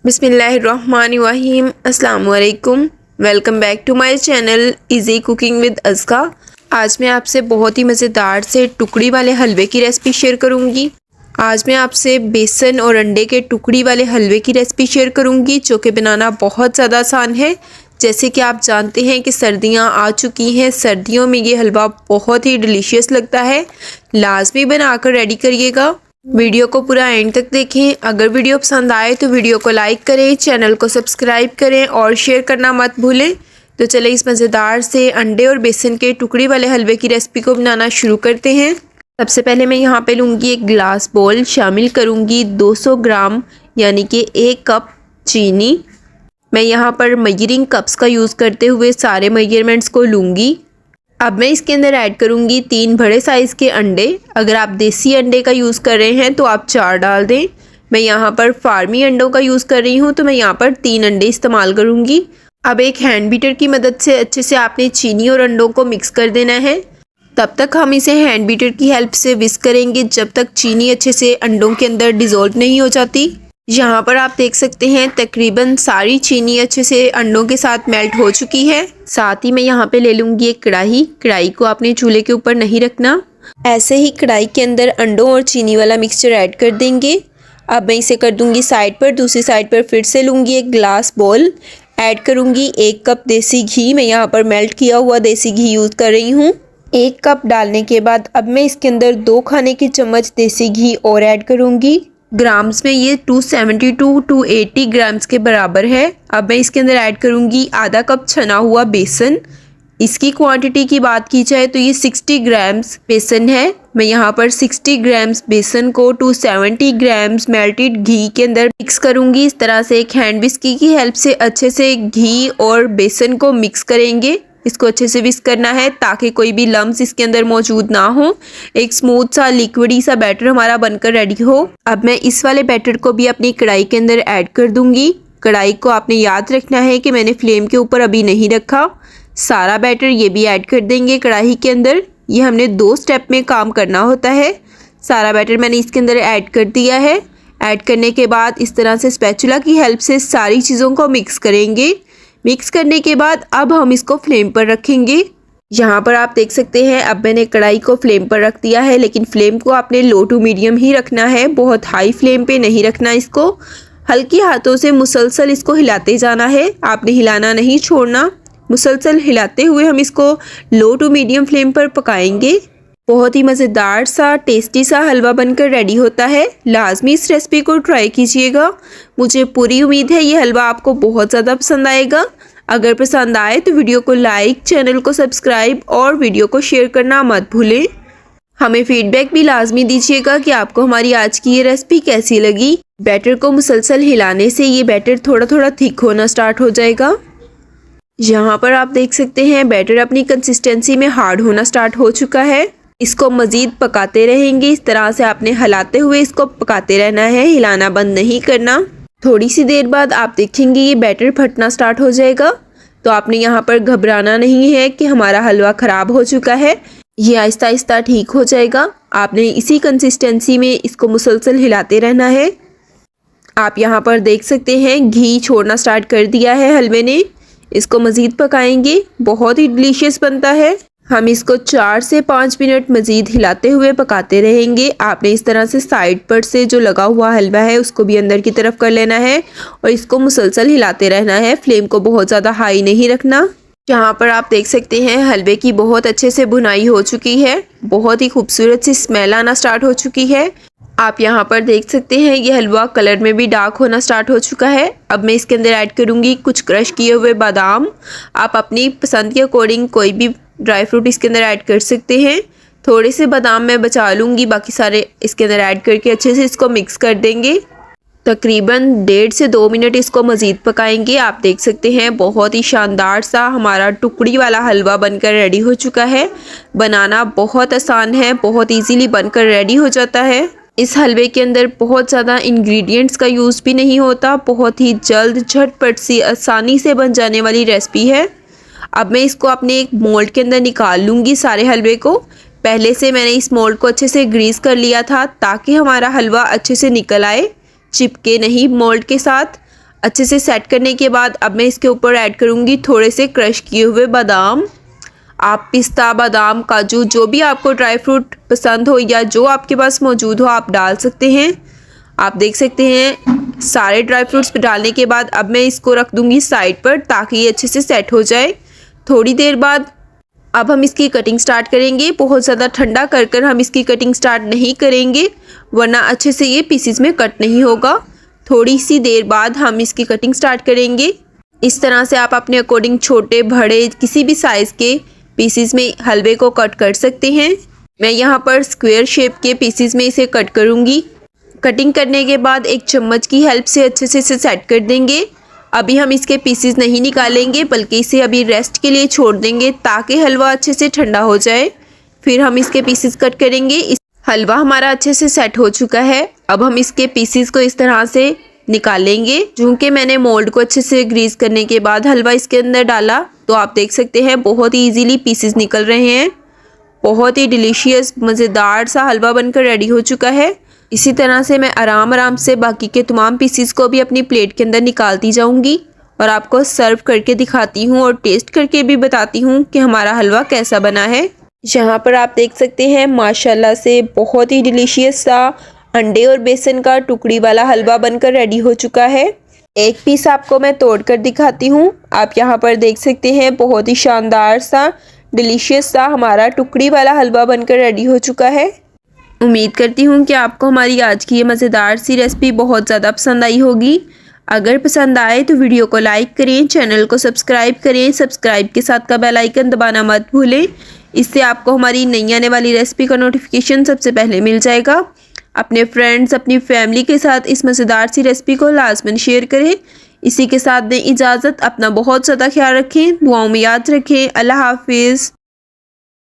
बिस्मिल्लाहिर्रहमानिर्रहीम। अस्सलाम वालेकुम। Welcome back to my channel easy cooking with Azka. आज मैं आपसे बहुत ही मज़ेदार से टुकड़ी वाले हलवे की रेसिपी शेयर करूंगी। आज मैं आपसे बेसन और अंडे के टुकड़ी वाले हलवे की रेसिपी शेयर करूंगी जो कि बनाना बहुत ज़्यादा आसान है। जैसे कि आप जानते हैं कि सर्दियां आ चुकी हैं, सर्दियों में ये हलवा बहुत ही डिलीशियस लगता है। लाजमी बनाकर रेडी करिएगा। वीडियो को पूरा एंड तक देखें। अगर वीडियो पसंद आए तो वीडियो को लाइक करें, चैनल को सब्सक्राइब करें और शेयर करना मत भूलें। तो चले इस मज़ेदार से अंडे और बेसन के टुकड़ी वाले हलवे की रेसिपी को बनाना शुरू करते हैं। सबसे पहले मैं यहाँ पे लूँगी एक ग्लास बोल, शामिल करूँगी 200 ग्राम यानी कि 1 कप चीनी। मैं यहाँ पर मेजरिंग कप्स का यूज़ करते हुए सारे मेजरमेंट्स को लूँगी। अब मैं इसके अंदर ऐड करूँगी 3 बड़े साइज़ के अंडे। अगर आप देसी अंडे का यूज़ कर रहे हैं तो आप 4 डाल दें। मैं यहाँ पर फार्मी अंडों का यूज़ कर रही हूँ तो मैं यहाँ पर 3 अंडे इस्तेमाल करूँगी। अब एक हैंड बीटर की मदद से अच्छे से आपने चीनी और अंडों को मिक्स कर देना है। तब तक हम इसे हैंड बीटर की हेल्प से विस्क करेंगे जब तक चीनी अच्छे से अंडों के अंदर डिज़ोल्व नहीं हो जाती। यहाँ पर आप देख सकते हैं तकरीबन सारी चीनी अच्छे से अंडों के साथ मेल्ट हो चुकी है। साथ ही मैं यहाँ पे ले लूँगी एक कढ़ाई को आपने चूल्हे के ऊपर नहीं रखना। ऐसे ही कढ़ाई के अंदर अंडों और चीनी वाला मिक्सचर ऐड कर देंगे। अब मैं इसे कर दूँगी साइड पर। दूसरी साइड पर फिर से लूँगी एक ग्लास बोल, ऐड करूँगी 1 कप देसी घी। मैं यहाँ पर मेल्ट किया हुआ देसी घी यूज़ कर रही हूँ। 1 कप डालने के बाद अब मैं इसके अंदर 2 खाने के चम्मच देसी घी और ऐड करूँगी। ग्राम्स में ये 270 टू 280 ग्राम्स के बराबर है। अब मैं इसके अंदर ऐड करूँगी आधा कप छना हुआ बेसन। इसकी क्वांटिटी की बात की जाए तो ये 60 ग्राम्स बेसन है। मैं यहाँ पर 60 ग्राम्स बेसन को 270 ग्राम्स मेल्टेड घी के अंदर मिक्स करूँगी। इस तरह से एक हैंड विस्की की हेल्प से अच्छे से घी और बेसन को मिक्स करेंगे। इसको अच्छे से विस्क करना है ताकि कोई भी लम्स इसके अंदर मौजूद ना हो। एक स्मूथ सा लिक्विडी सा बैटर हमारा बनकर रेडी हो। अब मैं इस वाले बैटर को भी अपनी कढ़ाई के अंदर ऐड कर दूंगी। कढ़ाई को आपने याद रखना है कि मैंने फ्लेम के ऊपर अभी नहीं रखा। सारा बैटर ये भी ऐड कर देंगे कढ़ाई के अंदर। ये हमने 2 स्टेप में काम करना होता है। सारा बैटर मैंने इसके अंदर ऐड कर दिया है। ऐड करने के बाद इस तरह से स्पैचुला की हेल्प से सारी चीज़ों को मिक्स करेंगे। मिक्स करने के बाद अब हम इसको फ्लेम पर रखेंगे। यहाँ पर आप देख सकते हैं अब मैंने कढ़ाई को फ्लेम पर रख दिया है, लेकिन फ्लेम को आपने लो टू मीडियम ही रखना है, बहुत हाई फ्लेम पे नहीं रखना। इसको हल्की हाथों से मुसलसल इसको हिलाते जाना है, आपने हिलाना नहीं छोड़ना। मुसलसल हिलाते हुए हम इसको लो टू मीडियम फ्लेम पर पकाएंगे। बहुत ही मज़ेदार सा टेस्टी सा हलवा बनकर रेडी होता है। लाजमी इस रेसिपी को ट्राई कीजिएगा। मुझे पूरी उम्मीद है ये हलवा आपको बहुत ज़्यादा पसंद आएगा। अगर पसंद आए तो वीडियो को लाइक, चैनल को सब्सक्राइब और वीडियो को शेयर करना मत भूलें। हमें फीडबैक भी लाजमी दीजिएगा कि आपको हमारी आज की ये रेसिपी कैसी लगी। बैटर को मुसलसल हिलाने से ये बैटर थोड़ा थोड़ा थिक होना स्टार्ट हो जाएगा। यहाँ पर आप देख सकते हैं बैटर अपनी कंसिस्टेंसी में हार्ड होना स्टार्ट हो चुका है। इसको मज़ीद पकाते रहेंगे। इस तरह से आपने हिलाते हुए इसको पकाते रहना है, हिलाना बंद नहीं करना। थोड़ी सी देर बाद आप देखेंगे ये बैटर फटना स्टार्ट हो जाएगा। तो आपने यहाँ पर घबराना नहीं है कि हमारा हलवा ख़राब हो चुका है। ये आहिस्ता आहिस्ता ठीक हो जाएगा। आपने इसी कंसिस्टेंसी में इसको मुसलसल हिलाते रहना है। आप यहाँ पर देख सकते हैं घी छोड़ना स्टार्ट कर दिया है हलवे ने। इसको मज़ीद पकाएंगे, बहुत ही डिलीशियस बनता है। हम इसको 4 से 5 मिनट मज़ीद हिलाते हुए पकाते रहेंगे। आपने इस तरह से साइड पर से जो लगा हुआ हलवा है उसको भी अंदर की तरफ कर लेना है और इसको मुसलसल हिलाते रहना है। फ्लेम को बहुत ज़्यादा हाई नहीं रखना। यहाँ पर आप देख सकते हैं हलवे की बहुत अच्छे से बुनाई हो चुकी है। बहुत ही खूबसूरत सी स्मेल आना स्टार्ट हो चुकी है। आप यहाँ पर देख सकते हैं ये हलवा कलर में भी डार्क होना स्टार्ट हो चुका है। अब मैं इसके अंदर ऐड करूँगी कुछ क्रश किए हुए बादाम। आप अपनी पसंद के अकॉर्डिंग कोई भी ड्राई फ्रूट इसके अंदर ऐड कर सकते हैं। थोड़े से बादाम मैं बचा लूँगी, बाकी सारे इसके अंदर ऐड करके अच्छे से इसको मिक्स कर देंगे। तकरीबन 1.5 से 2 मिनट इसको मज़ीद पकाएंगे। आप देख सकते हैं बहुत ही शानदार सा हमारा टुकड़ी वाला हलवा बनकर रेडी हो चुका है। बनाना बहुत आसान है, बहुत ईजीली बनकर रेडी हो जाता है। इस हलवे के अंदर बहुत ज़्यादा इंग्रेडिएंट्स का यूज़ भी नहीं होता। बहुत ही जल्द झटपट सी आसानी से बन जाने वाली रेसिपी है। अब मैं इसको अपने एक मोल्ड के अंदर निकाल लूँगी सारे हलवे को। पहले से मैंने इस मोल्ड को अच्छे से ग्रीस कर लिया था ताकि हमारा हलवा अच्छे से निकल आए, चिपके नहीं मोल्ड के साथ। अच्छे से सेट करने के बाद अब मैं इसके ऊपर ऐड करूँगी थोड़े से क्रश किए हुए बादाम। आप पिस्ता, बादाम, काजू जो भी आपको ड्राई फ्रूट पसंद हो या जो आपके पास मौजूद हो आप डाल सकते हैं। आप देख सकते हैं सारे ड्राई फ्रूट्स डालने के बाद अब मैं इसको रख दूँगी साइड पर ताकि ये अच्छे से सेट हो जाए। थोड़ी देर बाद अब हम इसकी कटिंग स्टार्ट करेंगे। बहुत ज़्यादा ठंडा कर हम इसकी कटिंग स्टार्ट नहीं करेंगे वरना अच्छे से ये पीसेस में कट नहीं होगा। थोड़ी सी देर बाद हम इसकी कटिंग स्टार्ट करेंगे। इस तरह से आप अपने अकॉर्डिंग छोटे बड़े किसी भी साइज़ के पीसेस में हलवे को कट कर सकते हैं। मैं यहाँ पर स्क्वायर शेप के पीसेस में इसे कट करूँगी। कटिंग करने के बाद एक चम्मच की हेल्प से अच्छे से इसे सेट कर देंगे। अभी हम इसके पीसेस नहीं निकालेंगे बल्कि इसे अभी रेस्ट के लिए छोड़ देंगे ताकि हलवा अच्छे से ठंडा हो जाए। फिर हम इसके पीसेस कट करेंगे। हलवा हमारा अच्छे से सेट हो चुका है। अब हम इसके पीसेस को इस तरह से निकालेंगे। चूँकि मैंने मोल्ड को अच्छे से ग्रीस करने के बाद हलवा इसके अंदर डाला तो आप देख सकते हैं बहुत ही ईजीली पीसेस निकल रहे हैं। बहुत ही डिलीशियस मज़ेदार सा हलवा बनकर रेडी हो चुका है। इसी तरह से मैं आराम से बाकी के तमाम पीसेस को भी अपनी प्लेट के अंदर निकालती जाऊंगी और आपको सर्व करके दिखाती हूँ और टेस्ट करके भी बताती हूँ कि हमारा हलवा कैसा बना है। यहाँ पर आप देख सकते हैं माशाल्लाह से बहुत ही डिलीशियस सा अंडे और बेसन का टुकड़ी वाला हलवा बनकर रेडी हो चुका है। एक पीस आपको मैं तोड़ कर दिखाती हूँ। आप यहाँ पर देख सकते हैं बहुत ही शानदार सा डिलीशियस सा हमारा टुकड़ी वाला हलवा बनकर रेडी हो चुका है। उम्मीद करती हूँ कि आपको हमारी आज की ये मज़ेदार सी रेसिपी बहुत ज़्यादा पसंद आई होगी। अगर पसंद आए तो वीडियो को लाइक करें, चैनल को सब्सक्राइब करें। सब्सक्राइब के साथ का बेल आइकन दबाना मत भूलें। इससे आपको हमारी नई आने वाली रेसिपी का नोटिफिकेशन सबसे पहले मिल जाएगा। अपने फ्रेंड्स, अपनी फैमिली के साथ इस मज़ेदार सी रेसिपी को लाजमन शेयर करें। इसी के साथ दें इजाज़त। अपना बहुत ज़्यादा ख्याल रखें, दुआओं में याद रखें। अल्लाह हाफिज़।